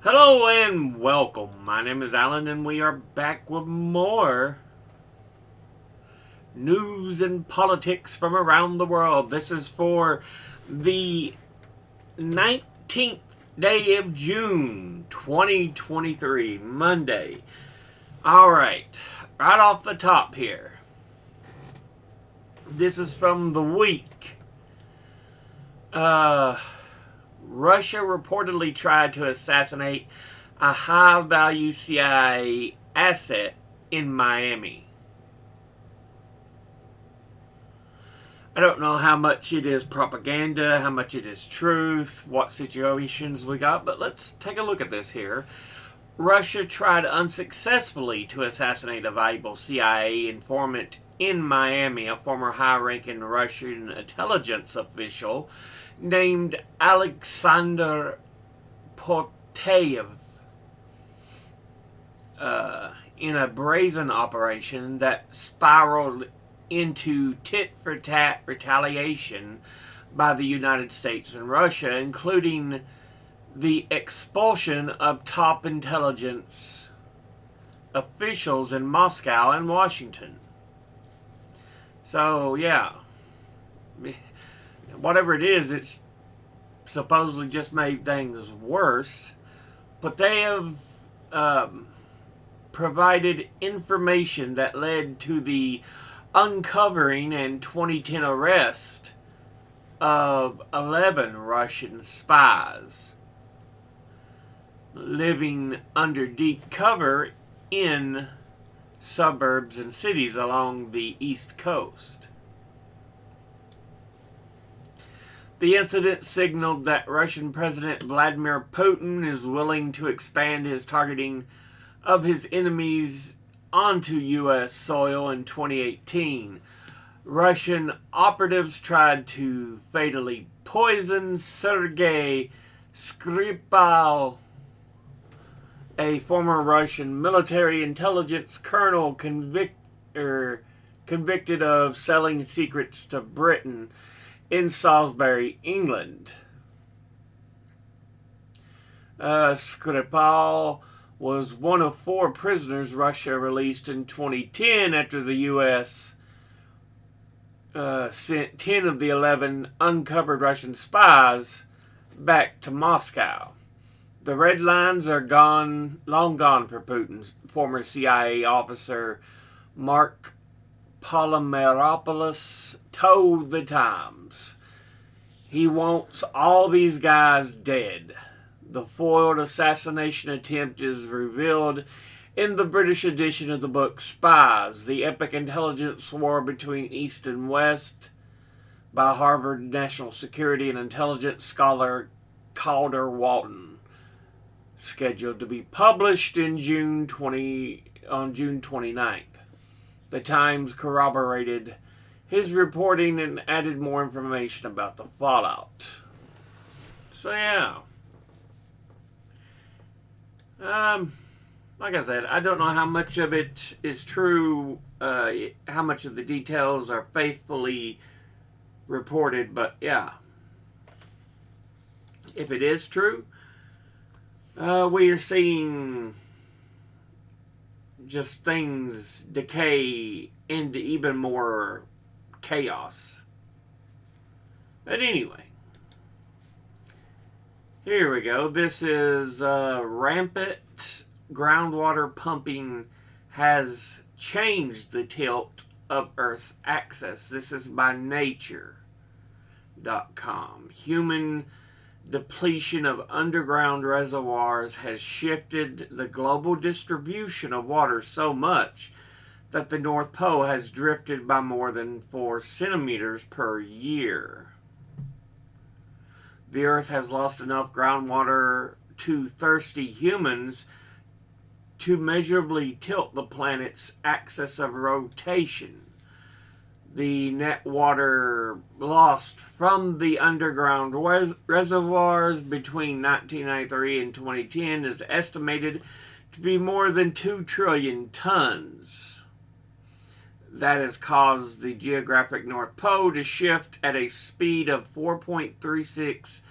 Hello and welcome. My name is Alan, and we are back with more news and politics from around the world. This is for the 19th day of June 2023, Monday. Alright, right off the top here. This is from the week. Russia reportedly tried to assassinate a high value CIA asset in Miami. I don't know how much it is propaganda, how much it is truth, what situations we got, but let's take a look at this here. Russia tried unsuccessfully to assassinate a valuable CIA informant in Miami. A former high-ranking Russian intelligence official named Alexander Potayev in a brazen operation that spiraled into tit-for-tat retaliation by the United States and Russia, including the expulsion of top intelligence officials in Moscow and Washington. So, yeah. Whatever it is, it's supposedly just made things worse. But they have provided information that led to the uncovering and 2010 arrest of 11 Russian spies living under deep cover in suburbs and cities along the East Coast. The incident signaled that Russian President Vladimir Putin is willing to expand his targeting of his enemies onto U.S. soil in 2018. Russian operatives tried to fatally poison Sergei Skripal, a former Russian military intelligence colonel convicted of selling secrets to Britain in Salisbury, England. Skripal was one of 4 prisoners Russia released in 2010 after the U.S. Sent 10 of the 11 uncovered Russian spies back to Moscow. The red lines are long gone for Putin's former CIA officer Mark Polymeropoulos told the Times. He wants all these guys dead. The foiled assassination attempt is revealed in the British edition of the book Spies, the Epic Intelligence War Between East and West by Harvard National Security and Intelligence scholar Calder Walton. Scheduled to be published in June 29th. The Times corroborated his reporting and added more information about the fallout. So yeah. Like I said, I don't know how much of it is true, how much of the details are faithfully reported, but yeah. If it is true, we are seeing just things decay into even more chaos. But anyway, here we go. This is rampant groundwater pumping has changed the tilt of Earth's axis. This is by Nature.com. Human depletion of underground reservoirs has shifted the global distribution of water so much that the North Pole has drifted by more than 4 centimeters per year. The Earth has lost enough groundwater to thirsty humans to measurably tilt the planet's axis of rotation. The net water lost from the underground reservoirs between 1993 and 2010 is estimated to be more than 2 trillion tons. That has caused the geographic North Pole to shift at a speed of 4.36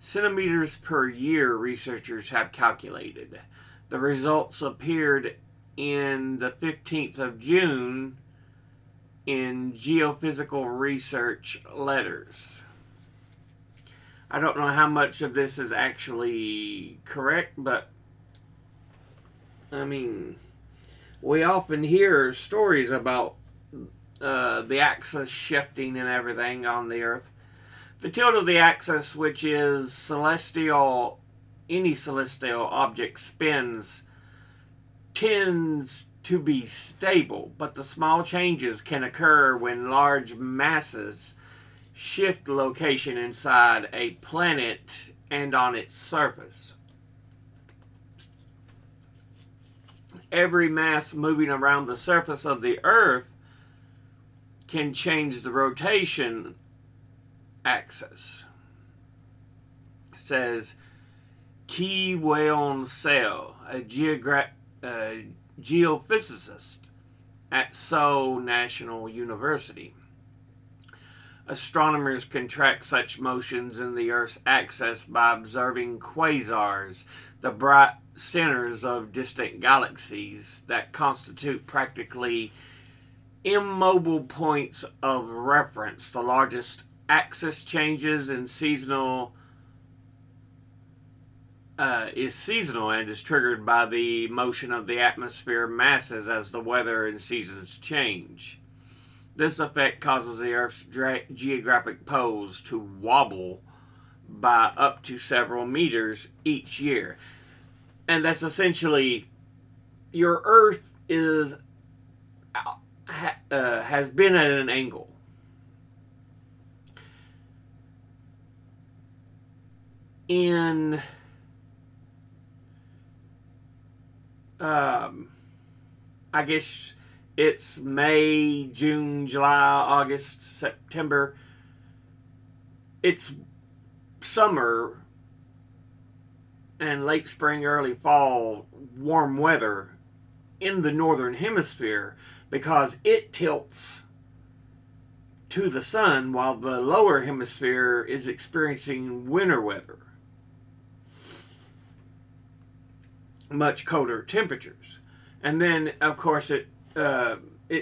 centimeters per year, researchers have calculated. The results appeared in the 15th of June in Geophysical Research Letters. I don't know how much of this is actually correct, but I mean, we often hear stories about the axis shifting and everything on the Earth. The tilt of the axis, which is any celestial object spins, tends to be stable, but the small changes can occur when large masses shift location inside a planet and on its surface. Every mass moving around the surface of the Earth can change the rotation axis. It says Ki Weon Seo, a geophysicist at Seoul National University. Astronomers can track such motions in the Earth's axis by observing quasars, the bright centers of distant galaxies that constitute practically immobile points of reference. The largest axis changes in seasonal and is triggered by the motion of the atmosphere masses as the weather and seasons change. This effect causes the Earth's geographic poles to wobble by up to several meters each year. And that's essentially, your Earth has been at an angle. In I guess it's May, June, July, August, September. It's summer and late spring, early fall, warm weather in the northern hemisphere because it tilts to the sun while the lower hemisphere is experiencing winter weather. Much colder temperatures. And then, of course, it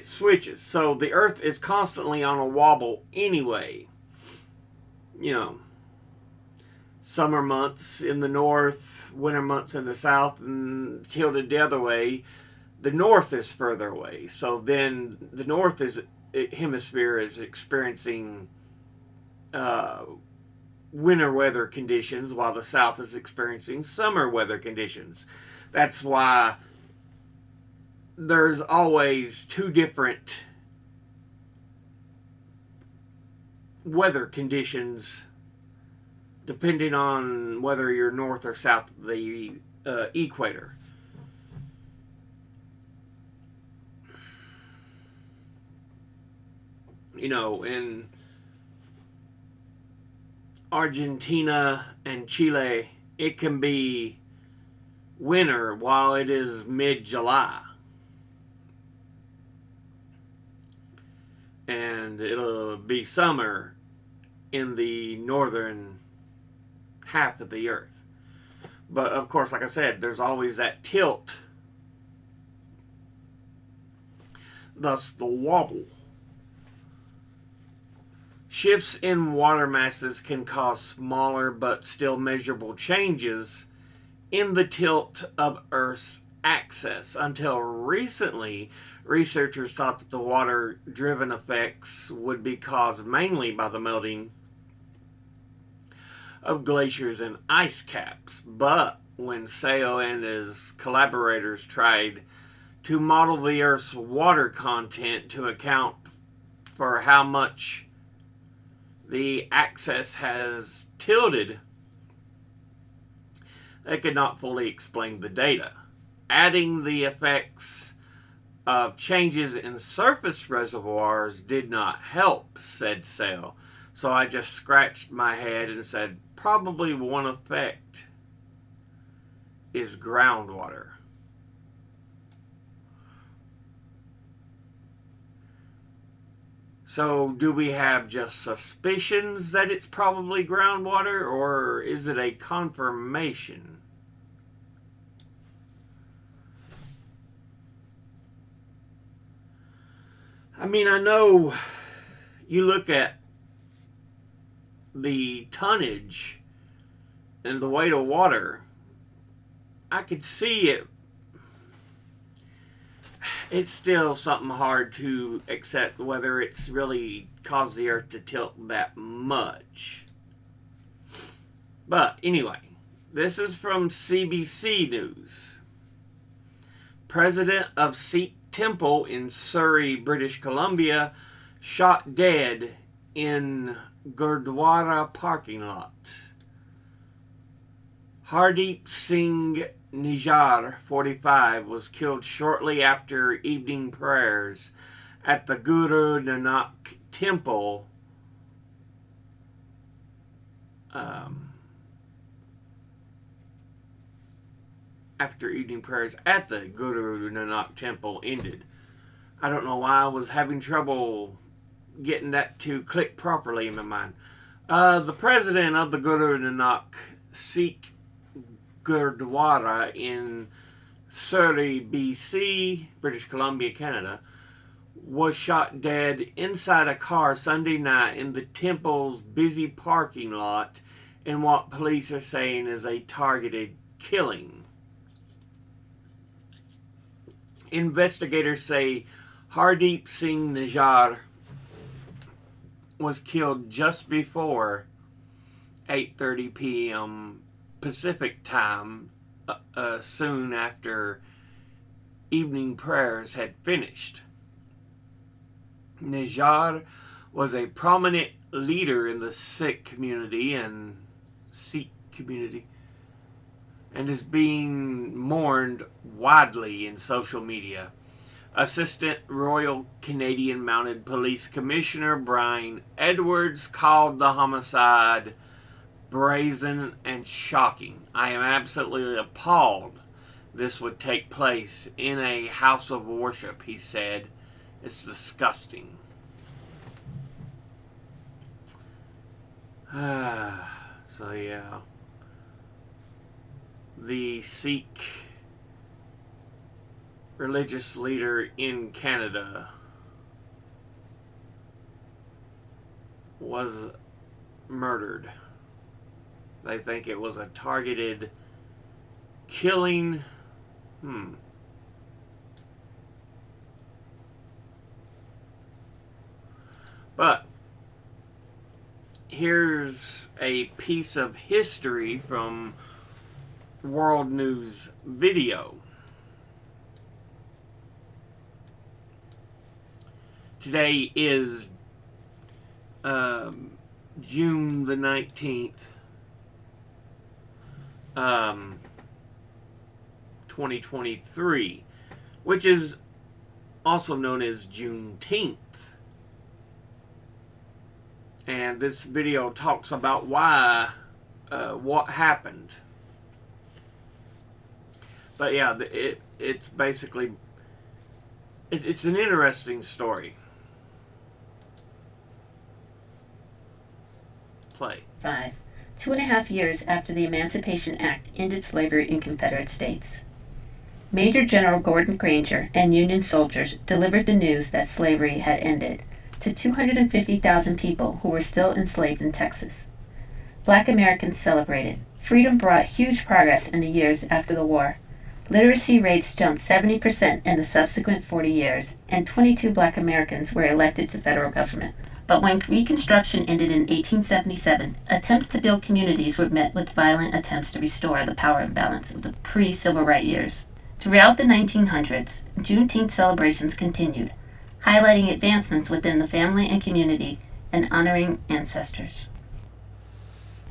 switches. So the Earth is constantly on a wobble anyway. You know, summer months in the north, winter months in the south, and tilted the other way. The north is further away. So then the north hemisphere is experiencing winter weather conditions while the south is experiencing summer weather conditions. That's why there's always two different weather conditions depending on whether you're north or south of the equator. You know, in Argentina and Chile, it can be winter while it is mid-July. And it'll be summer in the northern half of the Earth. But of course, like I said, there's always that tilt. Thus the wobble. Shifts in water masses can cause smaller but still measurable changes in the tilt of Earth's axis. Until recently, researchers thought that the water-driven effects would be caused mainly by the melting of glaciers and ice caps. But when Seo and his collaborators tried to model the Earth's water content to account for how much the axis has tilted, they could not fully explain the data. Adding the effects of changes in surface reservoirs did not help, said Seo. So I just scratched my head and said, probably one effect is groundwater. So, do we have just suspicions that it's probably groundwater, or is it a confirmation? I mean, I know you look at the tonnage and the weight of water, I could see it. It's still something hard to accept whether it's really caused the earth to tilt that much. But anyway, this is from CBC News. President of Sikh Temple in Surrey, British Columbia, shot dead in Gurdwara parking lot. Hardeep Singh Nijjar, 45, was killed shortly after evening prayers at the Guru Nanak Temple after evening prayers at the Guru Nanak Temple ended. I don't know why I was having trouble getting that to click properly in my mind. The president of the Guru Nanak Sikh Gurdwara in Surrey, BC, British Columbia, Canada, was shot dead inside a car Sunday night in the temple's busy parking lot in what police are saying is a targeted killing. Investigators say Hardeep Singh Nijjar was killed just before 8:30 p.m. Pacific time, soon after evening prayers had finished. Nijjar was a prominent leader in the Sikh community and is being mourned widely in social media. Assistant Royal Canadian Mounted Police Commissioner Brian Edwards called the homicide brazen and shocking. I am absolutely appalled this would take place in a house of worship, he said. It's disgusting. So yeah. The Sikh religious leader in Canada was murdered. They think it was a targeted killing. But here's a piece of history from World News Video. Today is June the 19th, 2023, which is also known as Juneteenth. And this video talks about why, what happened. But yeah, it's basically, it's an interesting story. Play. 5. 2.5 years after the Emancipation Act ended slavery in Confederate States. Major General Gordon Granger and Union soldiers delivered the news that slavery had ended to 250,000 people who were still enslaved in Texas. Black Americans celebrated. Freedom brought huge progress in the years after the war. Literacy rates jumped 70% in the subsequent 40 years, and 22 Black Americans were elected to federal government. But when Reconstruction ended in 1877, attempts to build communities were met with violent attempts to restore the power imbalance of the pre-civil rights years. Throughout the 1900s, Juneteenth celebrations continued, highlighting advancements within the family and community and honoring ancestors.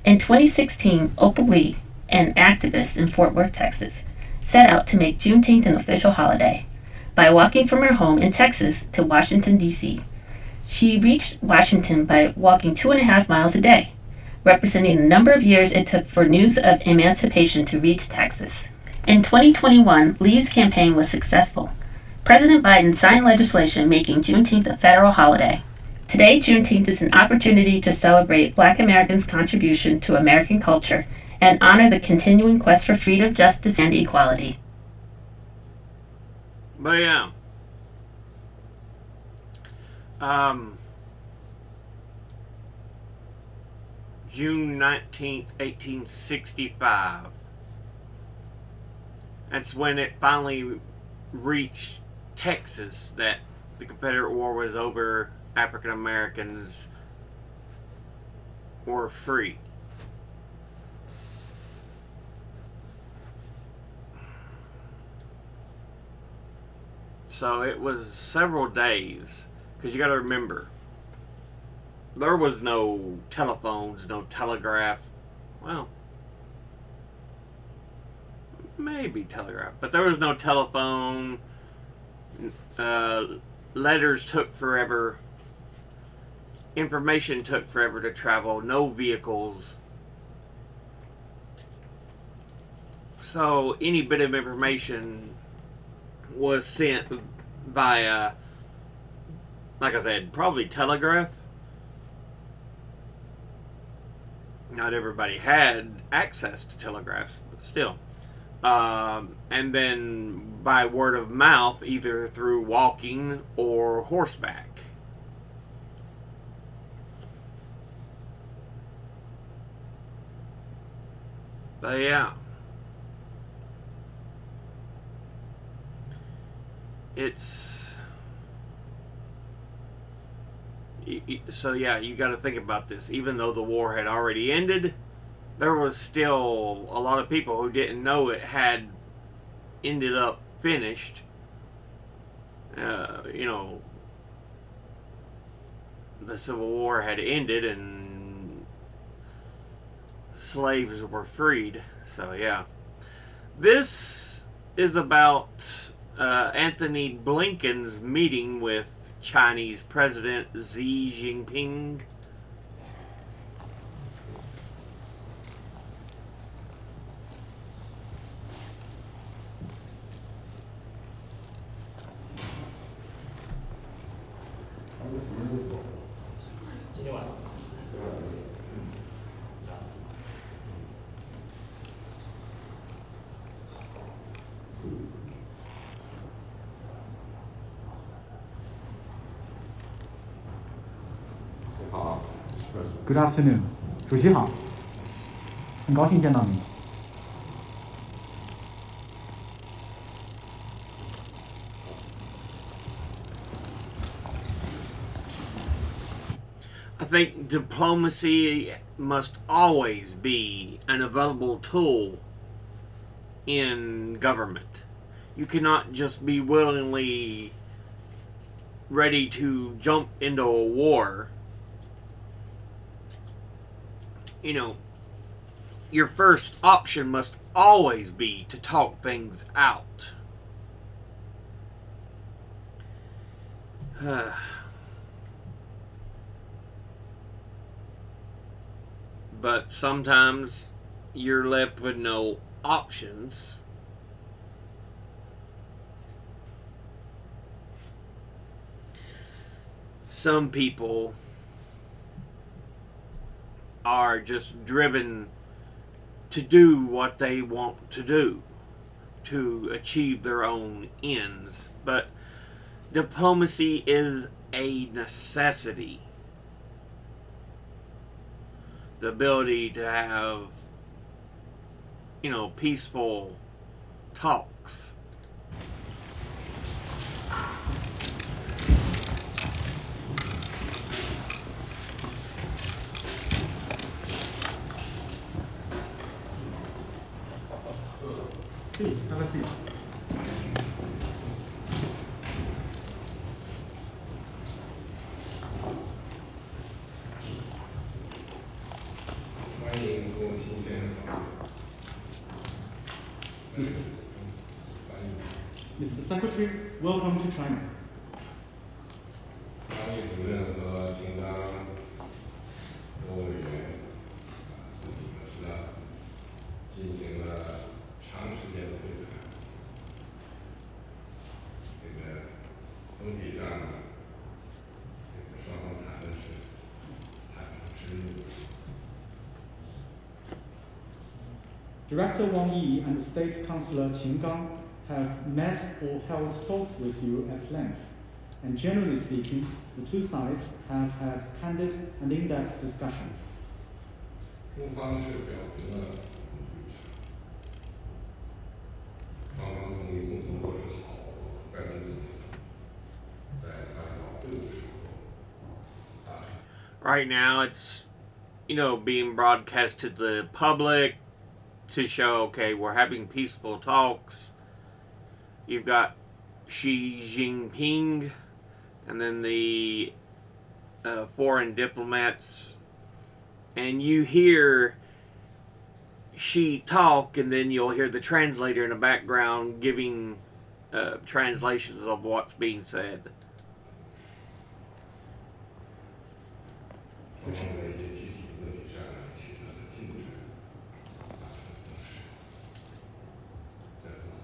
In 2016, Opal Lee, an activist in Fort Worth, Texas, set out to make Juneteenth an official holiday by walking from her home in Texas to Washington, D.C. She reached Washington by walking 2.5 miles a day, representing the number of years it took for news of emancipation to reach Texas. In 2021, Lee's campaign was successful. President Biden signed legislation making Juneteenth a federal holiday. Today, Juneteenth is an opportunity to celebrate Black Americans' contribution to American culture and honor the continuing quest for freedom, justice, and equality. But yeah, um, June 19th, 1865. That's when it finally reached Texas that the Confederate War was over, African Americans were free. So it was several days, because you got to remember, there was no telephones, no telegraph. Well, maybe telegraph, but there was no telephone. Letters took forever. Information took forever to travel. No vehicles. So any bit of information was sent via, like I said, probably telegraph. Not everybody had access to telegraphs, but still. And then by word of mouth, either through walking or horseback. But yeah, it's so yeah, you got to think about this. Even though the war had already ended, there was still a lot of people who didn't know it had ended up finished. You know, the Civil War had ended and slaves were freed. So yeah, this is about Anthony Blinken's meeting with Chinese President Xi Jinping. Good afternoon，主席好，很高兴见到你。I think diplomacy must always be an available tool in government. You cannot just be willingly ready to jump into a war. You know, your first option must always be to talk things out. But sometimes you're left with no options. Some people are just driven to do what they want to do to achieve their own ends. But diplomacy is a necessity. The ability to have, you know, peaceful talks. Please have a seat. Mr. Secretary, welcome to China. 翻译主任和秦刚多委员自己们呢进行了长时间的会谈。这个总体上，这个双方谈的 Director Wang Yi and State Councillor Qin Gang have met or held talks with you at length, and generally speaking, the two sides have had candid and in-depth discussions. 中方是表明了立场，双方同意共同落实好拜登政策，在谈好会晤时候达成。 Right now, it's being broadcast to the public to show, okay, we're having peaceful talks. You've got Xi Jinping, and then the foreign diplomats, and you hear Xi talk, and then you'll hear the translator in the background giving translations of what's being said. 双方在一些具体问题上取得了进展，达成了共识。这很好。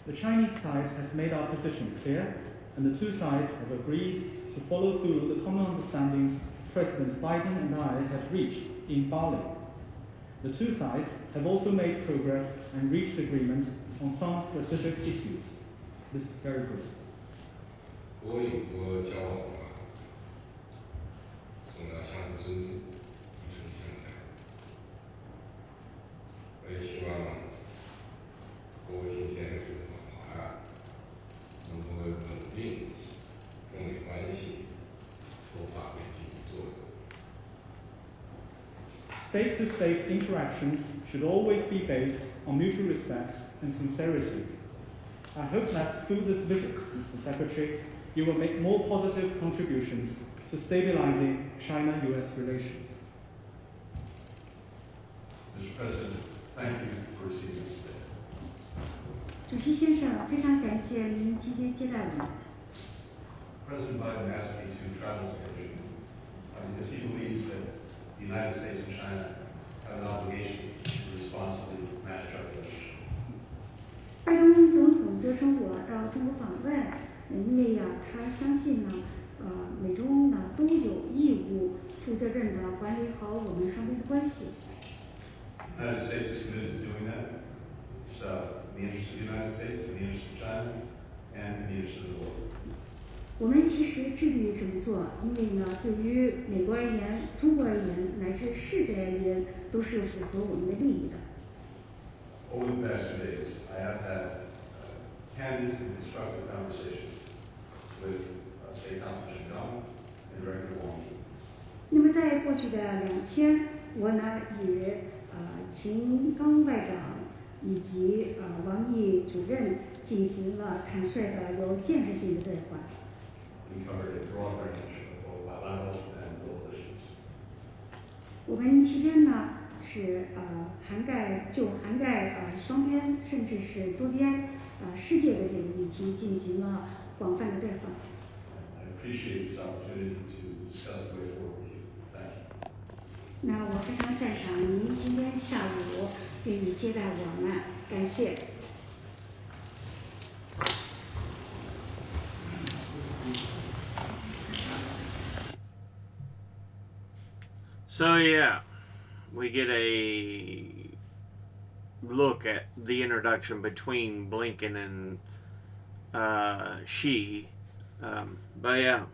The Chinese side has made our position clear, and the two sides have agreed to follow through the common understandings President Biden and I had reached in Bali. The two sides have also made progress and reached agreement on some specific issues. This is very good. 多与多交往吧，总要相互尊重，以诚相待。我也希望国务卿现在这个访华能够稳定中美关系，多发挥积极作用。 State-to-state interactions should always be based on mutual respect and sincerity. I hope that through this visit, Mr. Secretary, you will make more positive contributions to stabilizing China-US relations. Mr. President, thank you for receiving us today. 主席先生，非常感谢您今天接待我们。 President Biden asked me to travel to Beijing because he believes that the United States and China have an obligation to responsibly manage our relationship. 拜登总统责成我到中国访问，因为他相信呢，美中呢都有义务、负责任的管理好我们双边的关系。 The United States is committed to doing that. It's in the interest of the United States, in the interest of China, and in the interest of the world. 我们其实致力于这么做，因为呢，对于美国而言、中国而言，乃至世界而言，都是符合我们的利益的。 Over the past 2 days, I have had candid and constructive conversations with State Councilor Qin Gang and Director Wang Yi. 那么在过去的2天，我呢与秦刚外长以及王毅主任进行了坦率的、有建设性的对话。 We covered a broad range of both bilateral and global issues. 我们期间呢是涵盖双边甚至是多边世界的这个议题进行了广泛的对话。 I appreciate this opportunity to discuss the way forward with you. Thank you. 那我非常赞赏您今天下午愿意接待我们，感谢。 So yeah, we get a look at the introduction between Blinken and Xi. But yeah,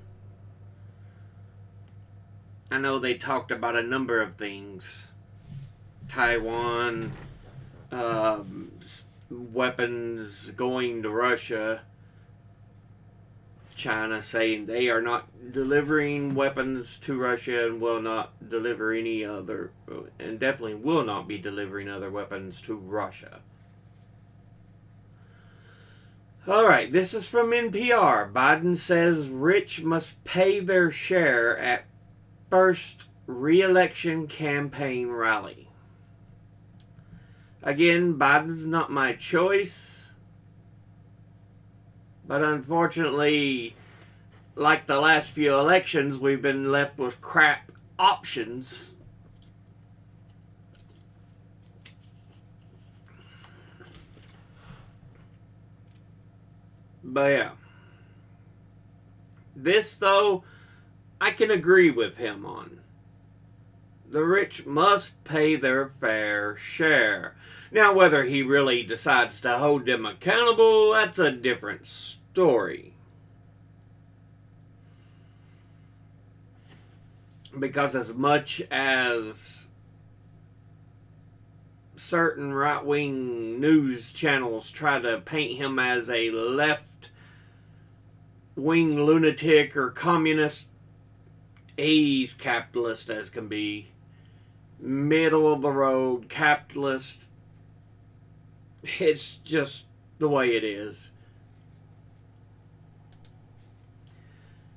I know they talked about a number of things. Taiwan, weapons going to Russia. China saying they are not delivering weapons to Russia and will not deliver any other, and definitely will not be delivering other weapons to Russia. Alright, this is from NPR. Biden says rich must pay their share at first re-election campaign rally. Again, Biden's not my choice. But unfortunately, like the last few elections, we've been left with crap options. But yeah. This, though, I can agree with him on. The rich must pay their fair share. Now, whether he really decides to hold them accountable, that's a different story. Because as much as certain right-wing news channels try to paint him as a left-wing lunatic or communist, he's capitalist as can be. Middle-of-the-road capitalist. It's just the way it is.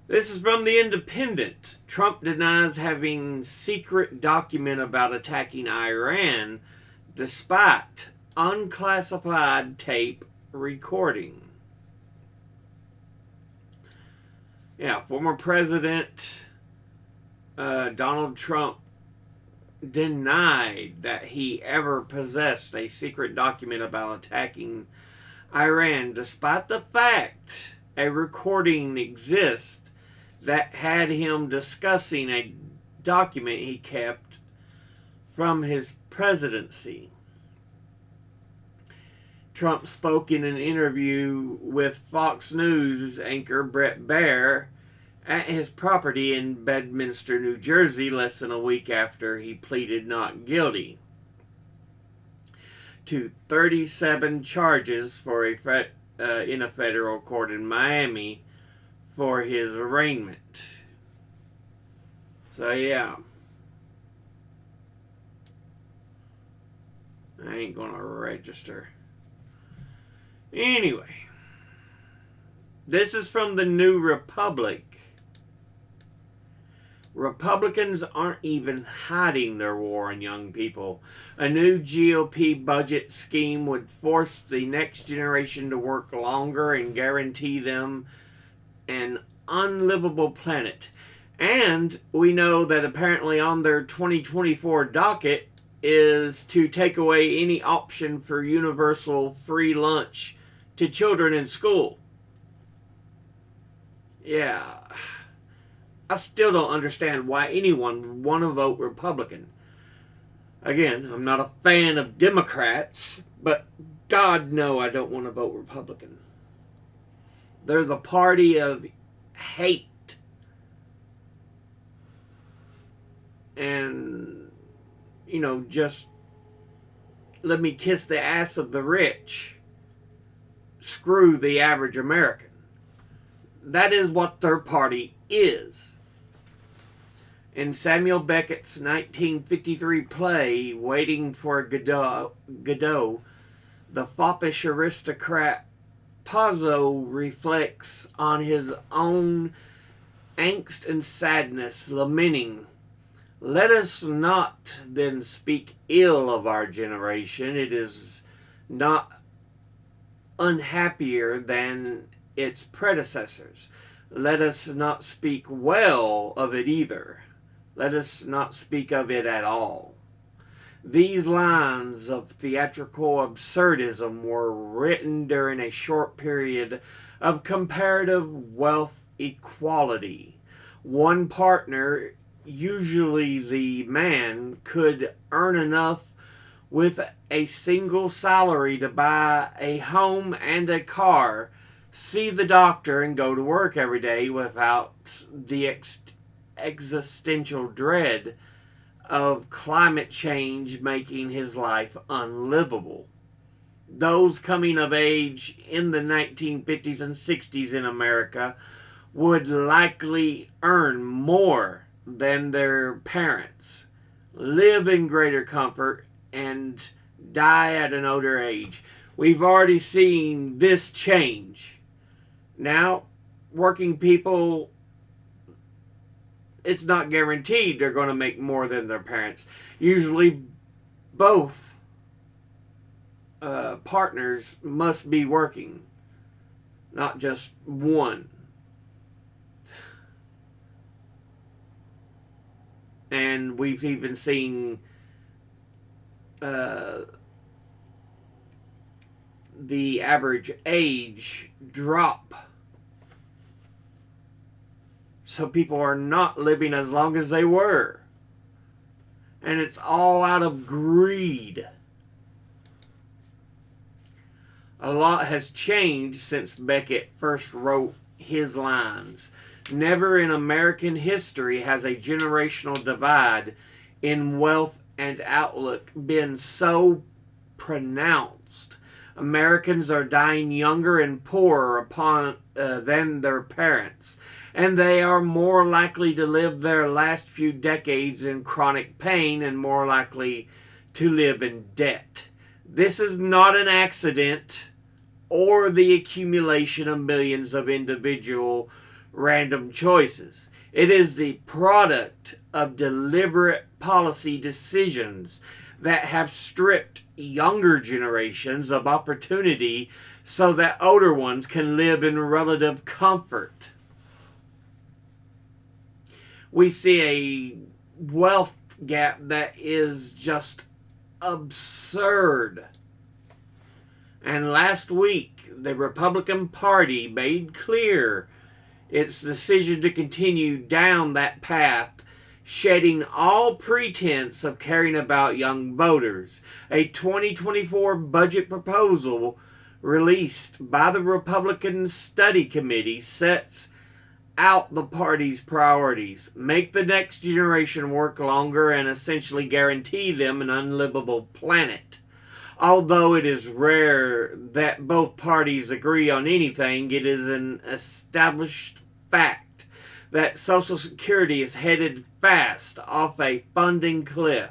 This is from The Independent. Trump denies having secret document about attacking Iran despite unclassified tape recording. Yeah, former President Donald Trump denied that he ever possessed a secret document about attacking Iran, despite the fact a recording exists that had him discussing a document he kept from his presidency. Trump spoke in an interview with Fox News anchor Bret Baier at his property in Bedminster, New Jersey, less than a week after he pleaded not guilty to 37 charges for in a federal court in Miami for his arraignment. So yeah, I ain't gonna register. Anyway, this is from the New Republic. Republicans aren't even hiding their war on young people. A new GOP budget scheme would force the next generation to work longer and guarantee them an unlivable planet. And we know that apparently on their 2024 docket is to take away any option for universal free lunch to children in school. Yeah. I still don't understand why anyone would want to vote Republican. Again, I'm not a fan of Democrats, but God no, I don't want to vote Republican. They're the party of hate. And, just let me kiss the ass of the rich. Screw the average American. That is what their party is. In Samuel Beckett's 1953 play, Waiting for Godot, the foppish aristocrat Pazzo reflects on his own angst and sadness, lamenting, "Let us not then speak ill of our generation. It is not unhappier than its predecessors. Let us not speak well of it either. Let us not speak of it at all." These lines of theatrical absurdism were written during a short period of comparative wealth equality. One partner, usually the man, could earn enough with a single salary to buy a home and a car, see the doctor, and go to work every day without the existential dread of climate change making his life unlivable. Those coming of age in the 1950s and 60s in America would likely earn more than their parents, live in greater comfort, and die at an older age. We've already seen this change. Now, working people, it's not guaranteed they're going to make more than their parents. Usually both partners must be working, not just one. And we've even seen the average age drop. So people are not living as long as they were. And it's all out of greed. A lot has changed since Beckett first wrote his lines. Never in American history has a generational divide in wealth and outlook been so pronounced. Americans are dying younger and poorer than their parents, and they are more likely to live their last few decades in chronic pain and more likely to live in debt. This is not an accident or the accumulation of millions of individual random choices. It is the product of deliberate policy decisions that have stripped younger generations of opportunity so that older ones can live in relative comfort. We see a wealth gap that is just absurd. And last week, the Republican Party made clear its decision to continue down that path, shedding all pretense of caring about young voters. A 2024 budget proposal released by the Republican Study Committee sets out the party's priorities: make the next generation work longer and essentially guarantee them an unlivable planet. Although it is rare that both parties agree on anything, it is an established fact that Social Security is headed fast off a funding cliff.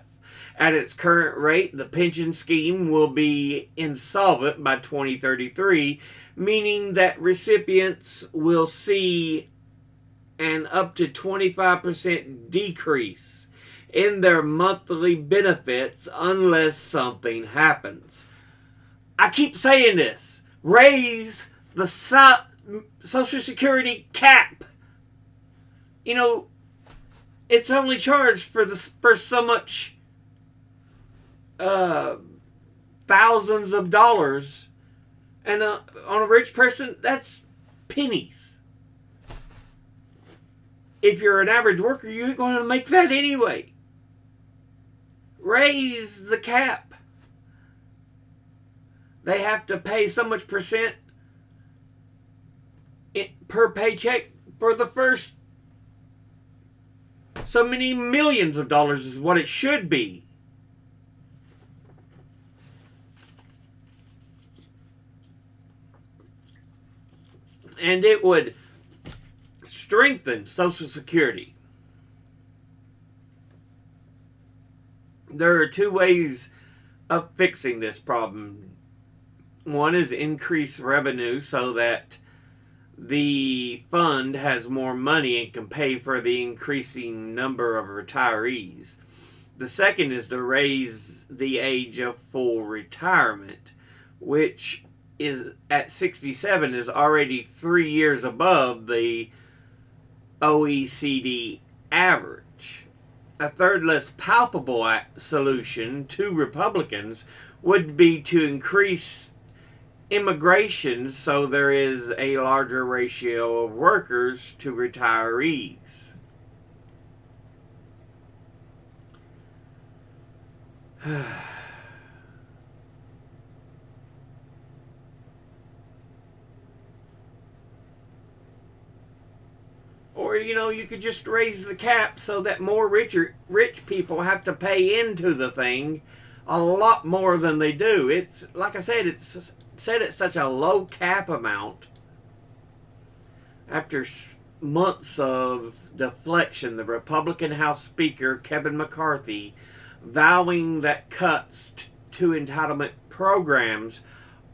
At its current rate, the pension scheme will be insolvent by 2033, meaning that recipients will see an up to 25% decrease in their monthly benefits unless something happens. I keep saying this. Raise the Social Security cap. You know, it's only charged for so much thousands of dollars, and on a rich person, that's pennies. If you're an average worker, you're going to make that anyway. Raise the cap. They have to pay so much percent per paycheck for the first so many millions of dollars is what it should be. And it would strengthen Social Security. There are two ways of fixing this problem. One is increase revenue so that the fund has more money and can pay for the increasing number of retirees. The second is to raise the age of full retirement, which is at 67 is already 3 years above the OECD average. A third, less palpable solution to Republicans would be to increase immigration so there is a larger ratio of workers to retirees. Or, you could just raise the cap so that more rich people have to pay into the thing a lot more than they do. It's, like I said, it's set at such a low cap amount. After months of deflection, the Republican House Speaker, Kevin McCarthy, vowing that cuts to entitlement programs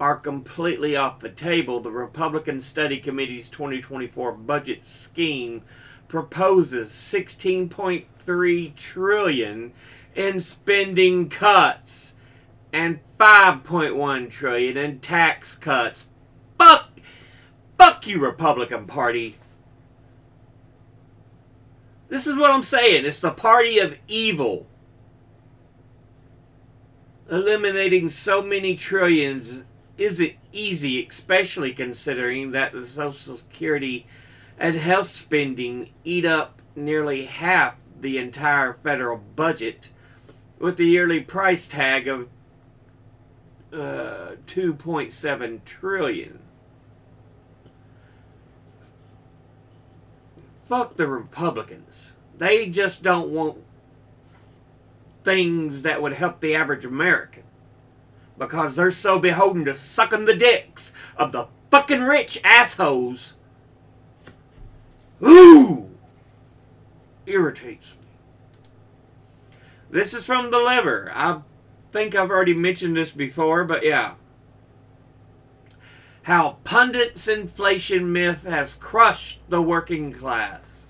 are completely off the table, the Republican Study Committee's 2024 budget scheme proposes $16.3 trillion in spending cuts and $5.1 trillion in tax cuts. Fuck you, Republican Party. This is what I'm saying. It's the party of evil. Eliminating so many trillions isn't easy, especially considering that the Social Security and health spending eat up nearly half the entire federal budget. with a yearly price tag of 2.7 trillion. Fuck the Republicans. They just don't want things that would help the average American, because they're so beholden to sucking the dicks of the fucking rich assholes. Ooh! Irritates me. This is from The Liver. I think I've already mentioned this before, but yeah. How pundits' inflation myth has crushed the working class.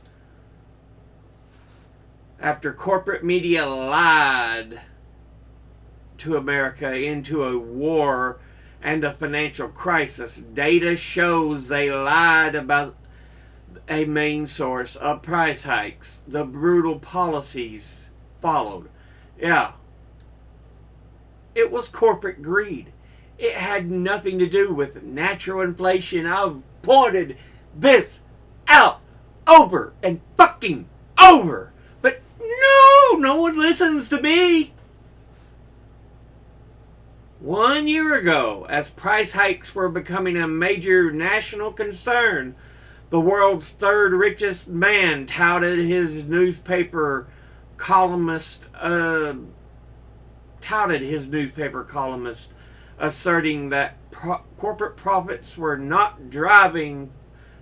After corporate media lied to America into a war and a financial crisis, data shows they lied about a main source of price hikes. The brutal policies followed. Yeah. It was corporate greed. It had nothing to do with natural inflation. I've pointed this out over and fucking over. But no one listens to me. 1 year ago, as price hikes were becoming a major national concern, the world's third richest man touted his newspaper columnist, asserting that corporate profits were not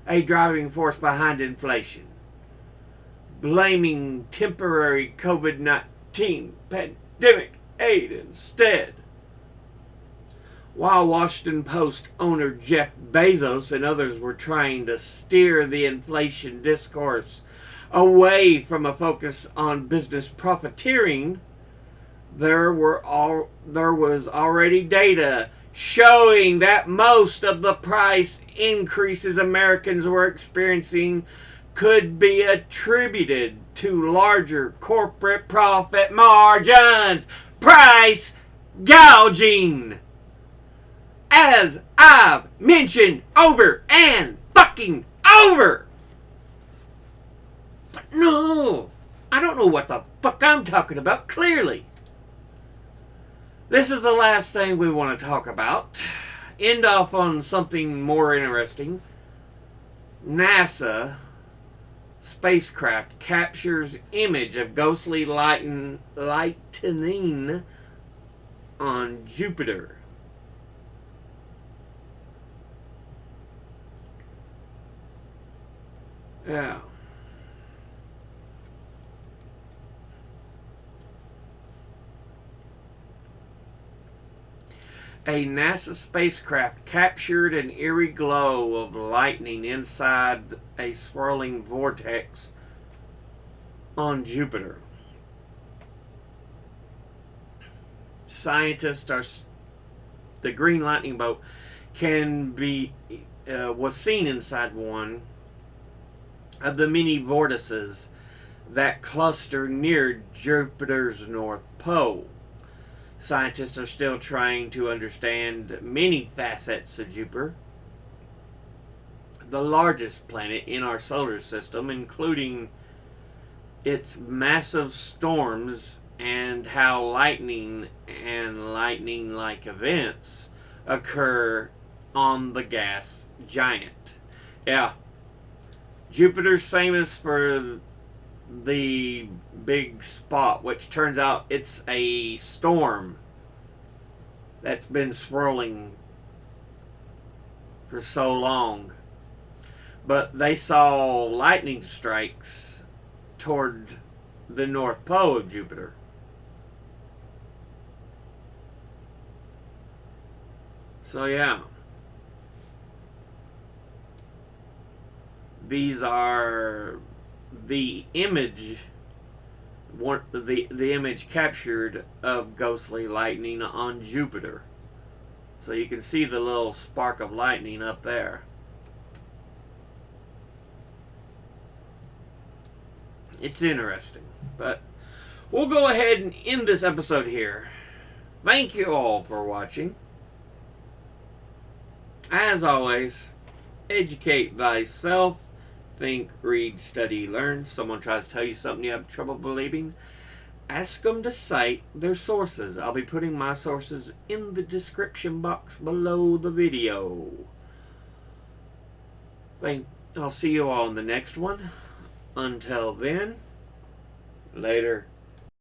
a driving force behind inflation, blaming temporary COVID-19 pandemic aid instead. While Washington Post owner Jeff Bezos and others were trying to steer the inflation discourse away from a focus on business profiteering, there was already data showing that most of the price increases Americans were experiencing could be attributed to larger corporate profit margins. Price gouging. As I've mentioned over and fucking over. But no, I don't know what the fuck I'm talking about, clearly. This is the last thing we want to talk about. End off on something more interesting. NASA spacecraft captures image of ghostly lightning on Jupiter. Yeah. A NASA spacecraft captured an eerie glow of lightning inside a swirling vortex on Jupiter. The green lightning bolt was seen inside one of the many vortices that cluster near Jupiter's North Pole. Scientists are still trying to understand many facets of Jupiter, the largest planet in our solar system, including its massive storms and how lightning and lightning-like events occur on the gas giant. Yeah, Jupiter's famous for the big spot, which turns out it's a storm that's been swirling for so long. But they saw lightning strikes toward the North Pole of Jupiter. So yeah. These are the image captured of ghostly lightning on Jupiter. So you can see the little spark of lightning up there. It's interesting. But we'll go ahead and end this episode here. Thank you all for watching. As always, educate thyself. Think, read, study, learn. Someone tries to tell you something you have trouble believing. ask them to cite their sources. I'll be putting my sources in the description box below the video. I'll see you all in the next one. Until then, later.